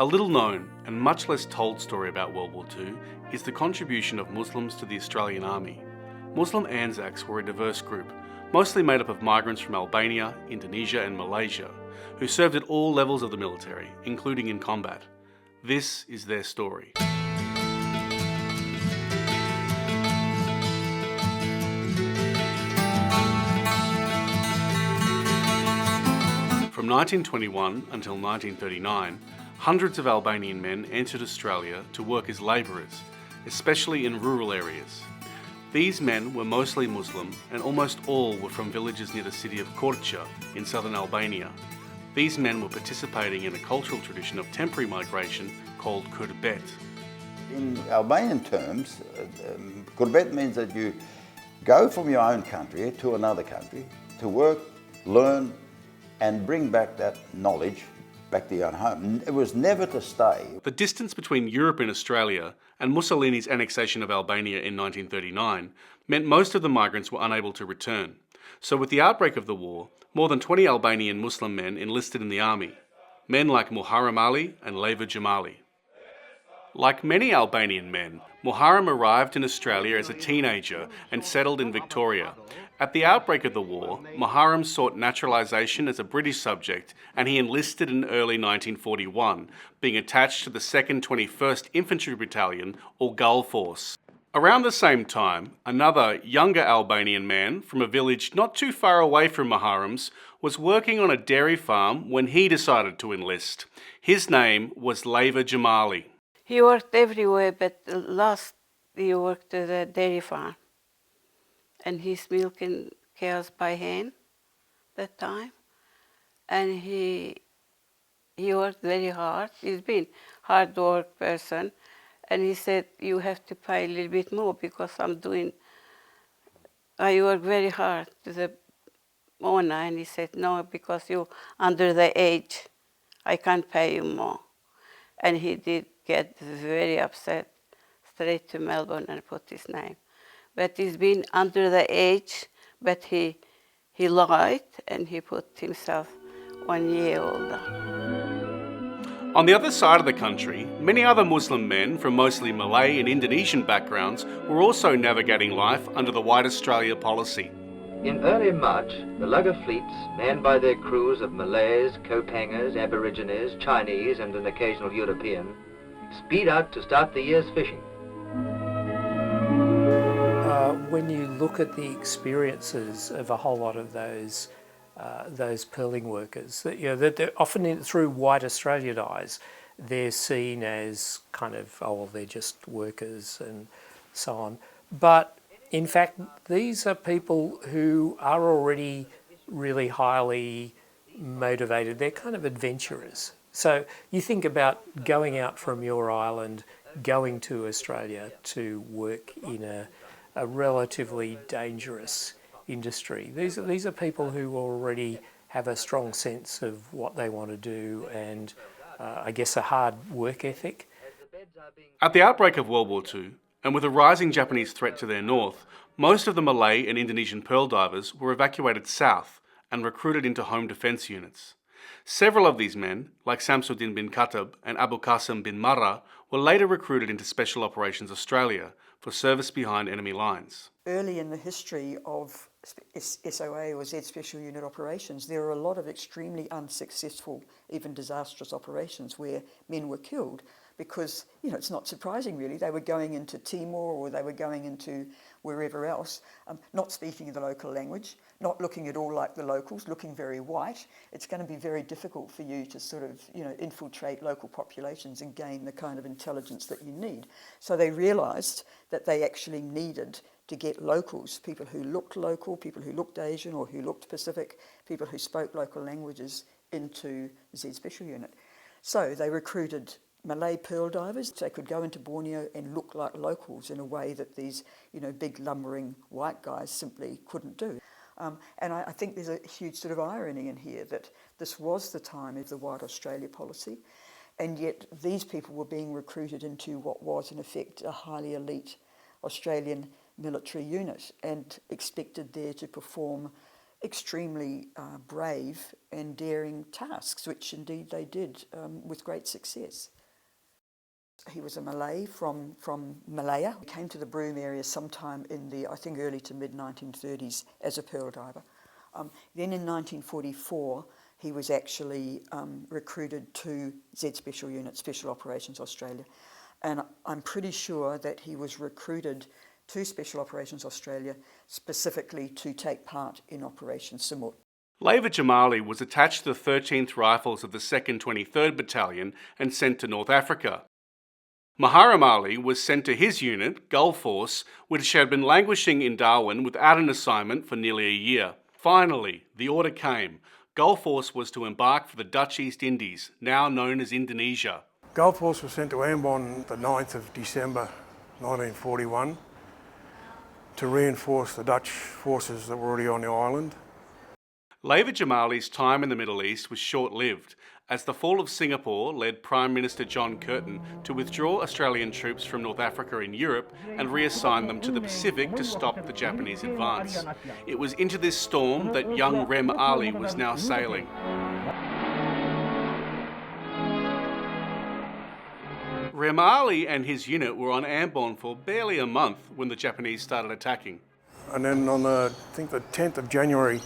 A little known and much less told story about World War II is the contribution of Muslims to the Australian Army. Muslim Anzacs were a diverse group, mostly made up of migrants from Albania, Indonesia and Malaysia, who served at all levels of the military, including in combat. This is their story. From 1921 until 1939, hundreds of Albanian men entered Australia to work as labourers, especially in rural areas. These men were mostly Muslim and almost all were from villages near the city of Korça in southern Albania. These men were participating in a cultural tradition of temporary migration called kurbet. In Albanian terms, kurbet means that you go from your own country to another country to work, learn, and bring back that knowledge back to your own home. It was never to stay. The distance between Europe and Australia and Mussolini's annexation of Albania in 1939 meant most of the migrants were unable to return. So with the outbreak of the war, more than 20 Albanian Muslim men enlisted in the army. Men like Muharrem Ali and Leva Jamali. Like many Albanian men, Muharrem arrived in Australia as a teenager and settled in Victoria. At the outbreak of the war, Muharrem sought naturalisation as a British subject and he enlisted in early 1941, being attached to the 2nd 21st Infantry Battalion, or Gull Force. Around the same time, another, younger Albanian man from a village not too far away from Muharrem's was working on a dairy farm when he decided to enlist. His name was Leva Jamali. He worked everywhere, but last he worked at a dairy farm. And he's milking cows by hand that time. And he worked very hard. He's been a hard work person. And he said, you have to pay a little bit more because I work very hard to the owner. And he said, no, because you're under the age, I can't pay you more. And he did get very upset, straight to Melbourne and put his name. But he's been under the age, but he lied and he put himself 1 year older. On the other side of the country, many other Muslim men from mostly Malay and Indonesian backgrounds were also navigating life under the White Australia policy. In early March, the lugger fleets, manned by their crews of Malays, Kopangers, Aborigines, Chinese and an occasional European, speed out to start the year's fishing. When you look at the experiences of a whole lot of those pearling workers, that they're often through White Australian eyes, they're seen as kind of, they're just workers and so on. But in fact, these are people who are already really highly motivated. They're kind of adventurers. So you think about going out from your island, going to Australia to work in a relatively dangerous industry. These are people who already have a strong sense of what they want to do and I guess a hard work ethic. At the outbreak of World War II, and with a rising Japanese threat to their north, most of the Malay and Indonesian pearl divers were evacuated south and recruited into home defence units. Several of these men, like Samsudin bin Khattab and Abu Qasim bin Marra, were later recruited into Special Operations Australia for service behind enemy lines. Early in the history of SOA or Z Special Unit operations, there are a lot of extremely unsuccessful, even disastrous operations where men were killed because, it's not surprising really. They were going into Timor or they were going into wherever else, not speaking the local language, not looking at all like the locals, looking very white. It's going to be very difficult for you to sort of, infiltrate local populations and gain the kind of intelligence that you need. So they realised that they actually needed to get locals, people who looked local, people who looked Asian or who looked Pacific, people who spoke local languages into Z Special Unit. So they recruited Malay pearl divers. They could go into Borneo and look like locals in a way that these, big lumbering white guys simply couldn't do. And I think there's a huge sort of irony in here that this was the time of the White Australia policy, and yet these people were being recruited into what was in effect a highly elite Australian military unit and expected there to perform extremely brave and daring tasks, which indeed they did with great success. He was a Malay from Malaya. He came to the Broome area sometime in the, I think, early to mid-1930s as a pearl diver. Then in 1944, he was actually recruited to Z Special Unit, Special Operations Australia. And I'm pretty sure that he was recruited to Special Operations Australia specifically to take part in Operation Simut. Laver Jamali was attached to the 13th Rifles of the 2nd 23rd Battalion and sent to North Africa. Muharrem Ali was sent to his unit, Gulf Force, which had been languishing in Darwin without an assignment for nearly a year. Finally, the order came. Gulf Force was to embark for the Dutch East Indies, now known as Indonesia. Gulf Force was sent to Ambon the 9th of December 1941 to reinforce the Dutch forces that were already on the island. Laver Jamali's time in the Middle East was short-lived, as the fall of Singapore led Prime Minister John Curtin to withdraw Australian troops from North Africa and Europe and reassign them to the Pacific to stop the Japanese advance. It was into this storm that young Rem Ali was now sailing. Rem Ali and his unit were on Ambon for barely a month when the Japanese started attacking. And then on the, I think the 10th of January,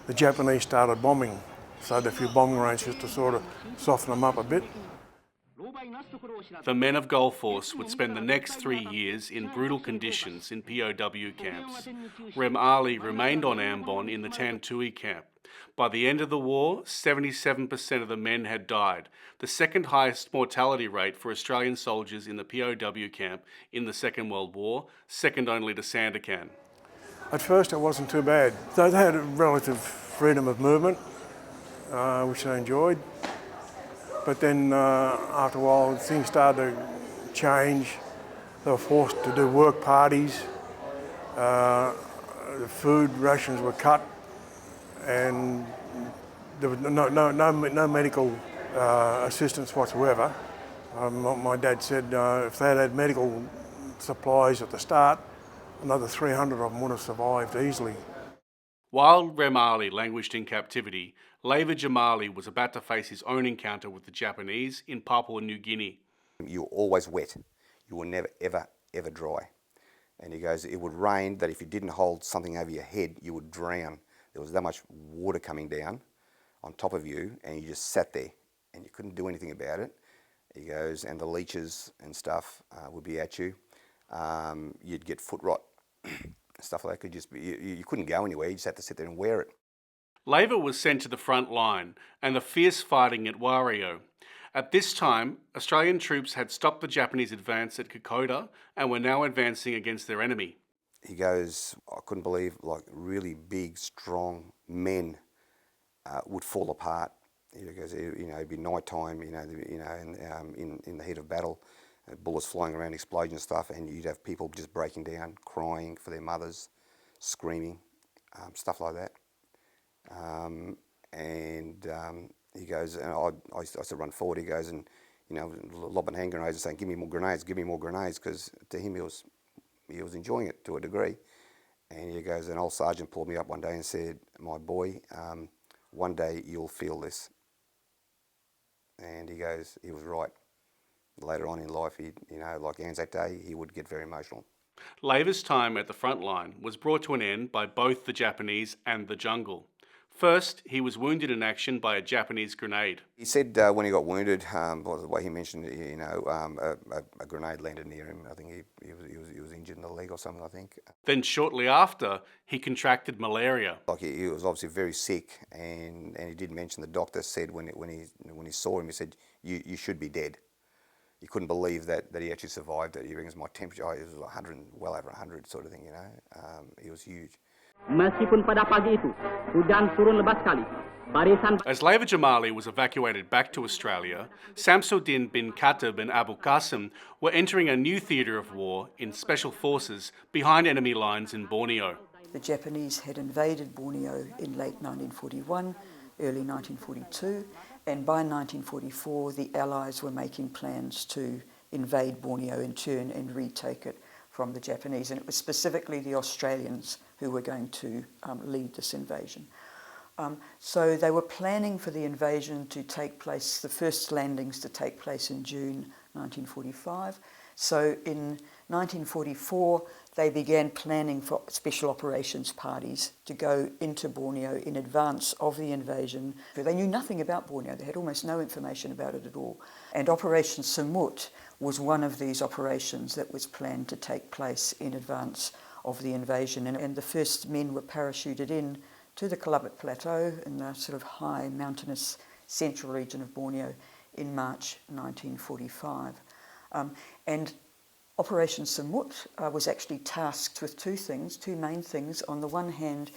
the Japanese started bombing. So they had a few bombing ranges just to sort of soften them up a bit. The men of Gulf Force would spend the next 3 years in brutal conditions in POW camps. Rem Ali remained on Ambon in the Tantui camp. By the end of the war, 77% of the men had died, the second highest mortality rate for Australian soldiers in the POW camp in the Second World War, second only to Sandakan. At first it wasn't too bad. They had a relative freedom of movement, which they enjoyed. But then after a while things started to change. They were forced to do work parties. The food rations were cut and there was no medical assistance whatsoever. My dad said if they had medical supplies at the start, another 300 of them would have survived easily. While Rem Ali languished in captivity, Laver Jamali was about to face his own encounter with the Japanese in Papua New Guinea. You were always wet. You were never, ever, ever dry. And he goes, it would rain that if you didn't hold something over your head, you would drown. There was that much water coming down on top of you, and you just sat there, and you couldn't do anything about it. He goes, and the leeches and stuff would be at you. You'd get foot rot, stuff like that. You couldn't go anywhere. You just had to sit there and wear it. Laver was sent to the front line and the fierce fighting at Wario. At this time, Australian troops had stopped the Japanese advance at Kokoda and were now advancing against their enemy. He goes, I couldn't believe, like really big, strong men would fall apart. He goes, it'd be night time, in the heat of battle, bullets flying around, explosions and stuff, and you'd have people just breaking down, crying for their mothers, screaming, stuff like that. He goes, and I used to run forward. He goes, and lobbing hand grenades and saying, "Give me more grenades, give me more grenades," because to him he was enjoying it to a degree. And he goes, an old sergeant pulled me up one day and said, "My boy, one day you'll feel this." And he goes, he was right. Later on in life, like Anzac Day, he would get very emotional. Laver's time at the front line was brought to an end by both the Japanese and the jungle. First, he was wounded in action by a Japanese grenade. He said when he got wounded, the way he mentioned it, a grenade landed near him. I think he was injured in the leg or something, I think. Then shortly after, he contracted malaria. Like he was obviously very sick, and he did mention, the doctor said when he saw him, he said, you should be dead. He couldn't believe that he actually survived it. He reckons my temperature, it was 100, well over 100 sort of thing, He was huge. Meskipun pada pagi itu hujan turun lebat sekali. As Laver Jamali was evacuated back to Australia, Samsuddin bin Khattab and Abu Qasim were entering a new theatre of war in special forces behind enemy lines in Borneo. The Japanese had invaded Borneo in late 1941, early 1942, and by 1944 the Allies were making plans to invade Borneo in turn and retake it from the Japanese. And it was specifically the Australians who were going to lead this invasion. So they were planning for the invasion to take place, the first landings to take place in June 1945. So in 1944, they began planning for special operations parties to go into Borneo in advance of the invasion. They knew nothing about Borneo. They had almost no information about it at all. And Operation Semut was one of these operations that was planned to take place in advance of the invasion. And the first men were parachuted in to the Kelabit Plateau in the sort of high mountainous central region of Borneo in March 1945. And Operation Semut was actually tasked with two main things. On the one hand,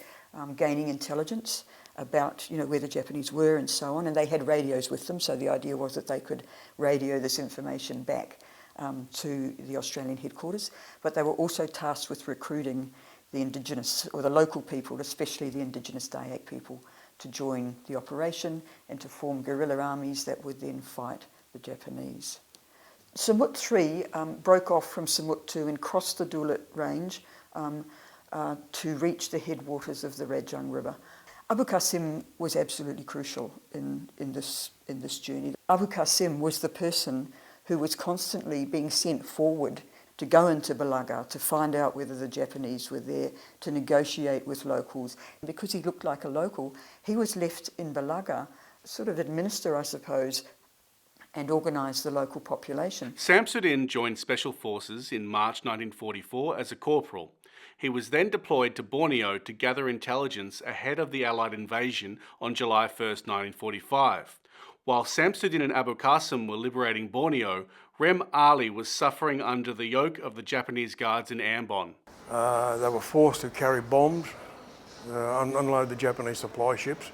gaining intelligence about where the Japanese were and so on, and they had radios with them, so the idea was that they could radio this information back to the Australian headquarters. But they were also tasked with recruiting the indigenous or the local people, especially the indigenous Dayak people, to join the operation and to form guerrilla armies that would then fight the Japanese. Semut 3 broke off from Semut 2 and crossed the Dulit Range to reach the headwaters of the Rajang River. Abu Qasim was absolutely crucial in this journey. Abu Qasim was the person who was constantly being sent forward to go into Balaga to find out whether the Japanese were there, to negotiate with locals. Because he looked like a local, he was left in Balaga, sort of administer, I suppose, and organise the local population. Samsudin joined Special Forces in March 1944 as a corporal. He was then deployed to Borneo to gather intelligence ahead of the Allied invasion on July 1st, 1945. While Samsudin and Abu Qasim were liberating Borneo, Rem Ali was suffering under the yoke of the Japanese guards in Ambon. They were forced to carry bombs, unload the Japanese supply ships.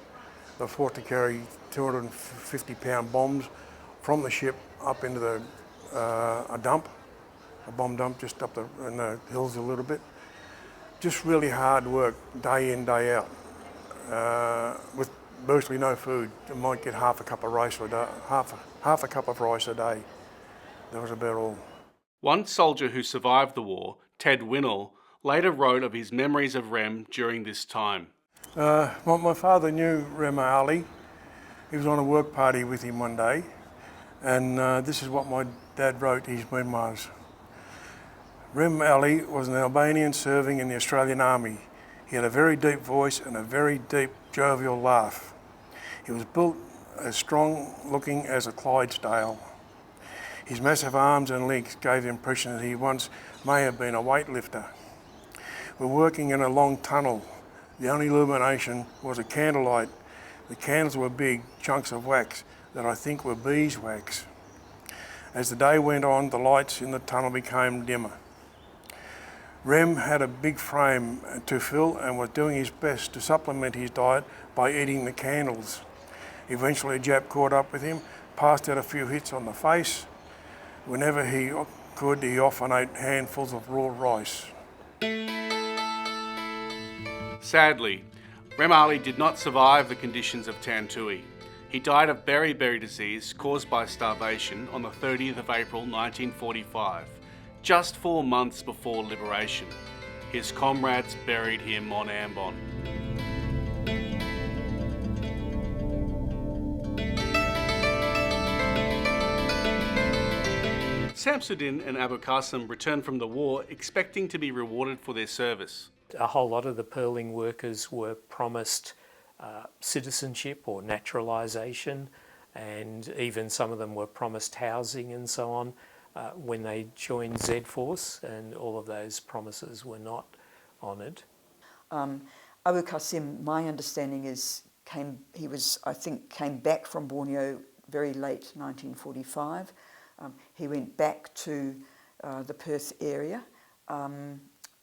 They were forced to carry 250-pound bombs from the ship up into a bomb dump just up in the hills a little bit. Just really hard work, day in, day out, with virtually no food. You might get half a cup of rice a day, half a cup of rice a day. That was about all. One soldier who survived the war, Ted Winnell, later wrote of his memories of Rem during this time. My father knew Rem Ali. He was on a work party with him one day, and this is what my dad wrote his memoirs. Rem Ali was an Albanian serving in the Australian Army. He had a very deep voice and a very deep, jovial laugh. He was built as strong looking as a Clydesdale. His massive arms and legs gave the impression that he once may have been a weightlifter. We're working in a long tunnel. The only illumination was a candlelight. The candles were big chunks of wax that I think were beeswax. As the day went on, the lights in the tunnel became dimmer. Rem had a big frame to fill and was doing his best to supplement his diet by eating the candles. Eventually a Jap caught up with him, passed out a few hits on the face. Whenever he could, he often ate handfuls of raw rice. Sadly, Rem Ali did not survive the conditions of Tantui. He died of beriberi disease caused by starvation on the 30th of April 1945, just 4 months before liberation. His comrades buried him on Ambon. Samsudin and Abu Qasim returned from the war expecting to be rewarded for their service. A whole lot of the pearling workers were promised citizenship or naturalisation, and even some of them were promised housing and so on when they joined Z Force, and all of those promises were not honoured. Abu Qasim, my understanding is, came back from Borneo very late 1945. He went back to the Perth area.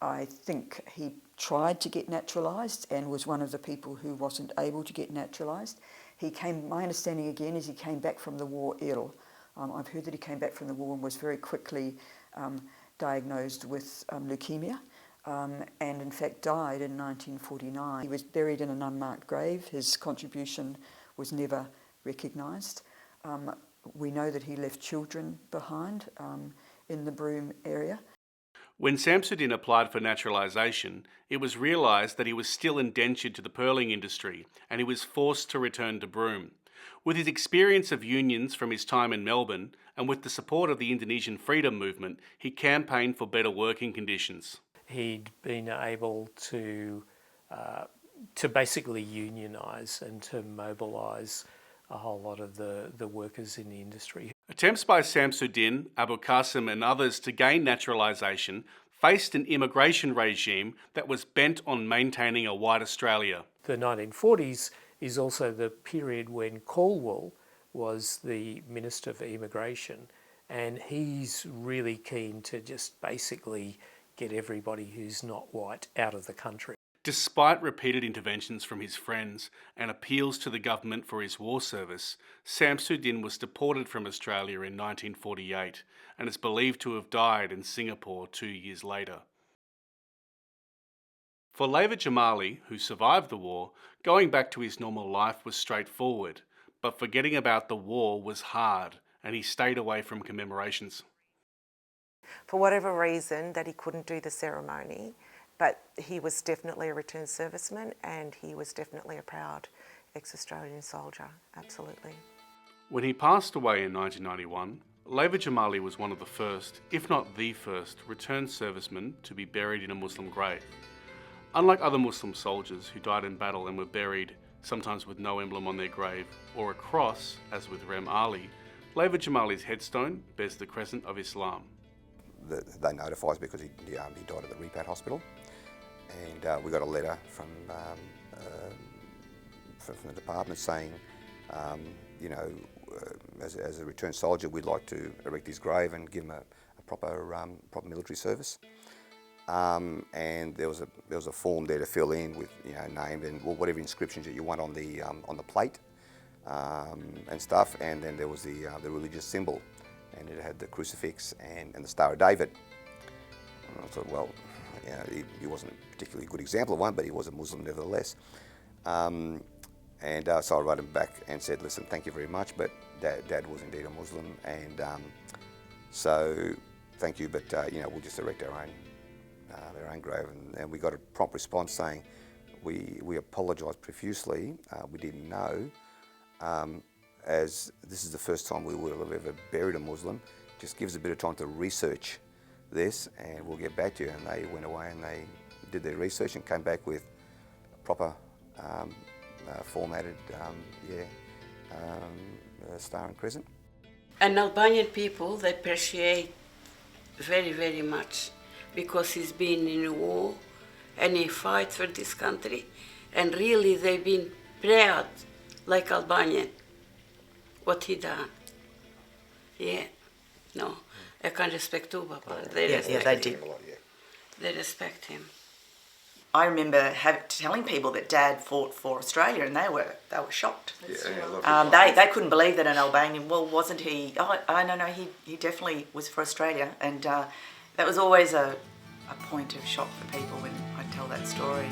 I think he tried to get naturalised and was one of the people who wasn't able to get naturalised. My understanding again is he came back from the war ill. I've heard that he came back from the war and was very quickly diagnosed with leukemia, and in fact died in 1949. He was buried in an unmarked grave. His contribution was never recognised. We know that he left children behind in the Broome area. When Samsudin applied for naturalisation, it was realised that he was still indentured to the pearling industry and he was forced to return to Broome. With his experience of unions from his time in Melbourne and with the support of the Indonesian freedom movement, he campaigned for better working conditions. He'd been able to basically unionise and to mobilise a whole lot of the workers in the industry. Attempts by Samsudin, Abu Qasim and others to gain naturalisation faced an immigration regime that was bent on maintaining a white Australia. The 1940s is also the period when Caldwell was the Minister for Immigration, and he's really keen to just basically get everybody who's not white out of the country. Despite repeated interventions from his friends and appeals to the government for his war service, Samsudin was deported from Australia in 1948 and is believed to have died in Singapore 2 years later. For Laver Jamali, who survived the war, going back to his normal life was straightforward, but forgetting about the war was hard, and he stayed away from commemorations. For whatever reason that he couldn't do the ceremony, but he was definitely a returned serviceman and he was definitely a proud ex-Australian soldier, absolutely. When he passed away in 1991, Laver Jamali was one of the first, if not the first, returned servicemen to be buried in a Muslim grave. Unlike other Muslim soldiers who died in battle and were buried, sometimes with no emblem on their grave, or a cross, as with Rem Ali, Laver Jamali's headstone bears the Crescent of Islam. They notified us because he died at the Repat Hospital, and we got a letter from the department saying, as a returned soldier, we'd like to erect his grave and give him a proper military service. And there was a form there to fill in with name and whatever inscriptions that you want on the plate and stuff. And then there was the religious symbol, and it had the crucifix and the Star of David. And I thought, well, he wasn't a particularly good example of one, but he was a Muslim nevertheless. So I wrote him back and said, listen, thank you very much, but Dad was indeed a Muslim, and so thank you, but we'll just erect our own grave. And we got a prompt response saying, we apologise profusely, we didn't know, as this is the first time we will have ever buried a Muslim. Just give us a bit of time to research this and we'll get back to you. And they went away and they did their research and came back with a proper formatted Star and Crescent. And Albanian people, they appreciate very, very much, because he's been in a war and he fight for this country, and really they've been proud, like Albanian, what he done. Yeah, no, I can respect too, Papa. They respect him. They respect him. I remember telling people that Dad fought for Australia, and they were shocked. They couldn't believe that an Albanian. Well, wasn't he? Oh, no, he definitely was for Australia, and that was always a point of shock for people when I tell that story.